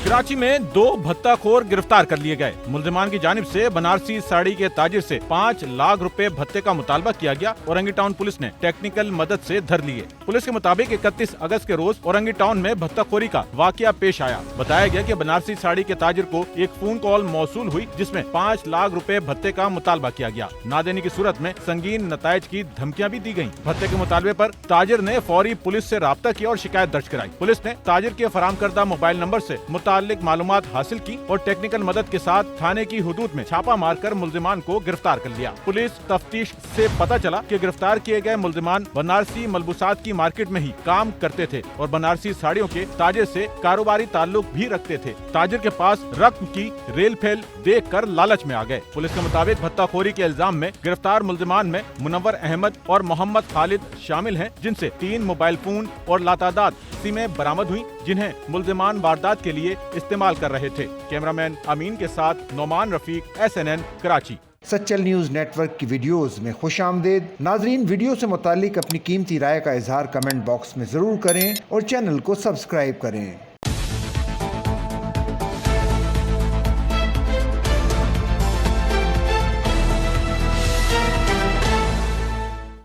कराची में 2 भत्ताखोर गिरफ्तार कर लिए गए। मुल्जिमान की जानिब से बनारसी साड़ी के ताजिर से 5 लाख रुपए भत्ते का मुतालबा किया गया। औरंगी टाउन पुलिस ने टेक्निकल मदद से धर लिए। पुलिस के मुताबिक 31 अगस्त के रोज औरंगी टाउन में भत्ताखोरी का वाकया पेश आया। बताया गया कि बनारसी साड़ी के ताजिर को एक फोन कॉल मौसूल हुई जिसमें 5 लाख रुपए भत्ते का मुतालबा किया गया। ना देने की सूरत में संगीन नतायज की धमकियां भी दी गयी। भत्ते के मुतालबे पर ताजिर ने फौरी पुलिस से राब्ता किया और शिकायत दर्ज कराई। पुलिस ने ताजिर के फराम करदा मोबाइल नंबर से मुताल्लिक मालूमात हासिल की और टेक्निकल मदद के साथ थाने की हुदूद में छापा मारकर मुल्जिमान को गिरफ्तार कर लिया। पुलिस तफ्तीश से पता चला कि गिरफ्तार किए गए मुल्जिमान बनारसी मलबूसात की मार्केट में ही काम करते थे और बनारसी साड़ियों के ताजिर से कारोबारी ताल्लुक भी रखते थे। ताजिर के पास रकम की रेल फेल देख कर लालच में आ गए। पुलिस के मुताबिक भत्ताखोरी के इल्जाम में गिरफ्तार मुल्जिमान में मुनव्वर अहमद और मोहम्मद खालिद शामिल हैं, जिनसे 3 मोबाइल फोन और लातादाद सिमें बरामद हुई, जिन्हें मुल्जिमान वारदात के लिए इस्तेमाल कर रहे थे। कैमरामैन अमीन के साथ Noman Rafiq, SNN Karachi. Sachal news network की वीडियोस में खुशामदीद। नाजरीन, वीडियो से मुतालिक अपनी कीमती राय का इजहार कमेंट बॉक्स में ज़रूर करें और चैनल को सब्सक्राइब करें।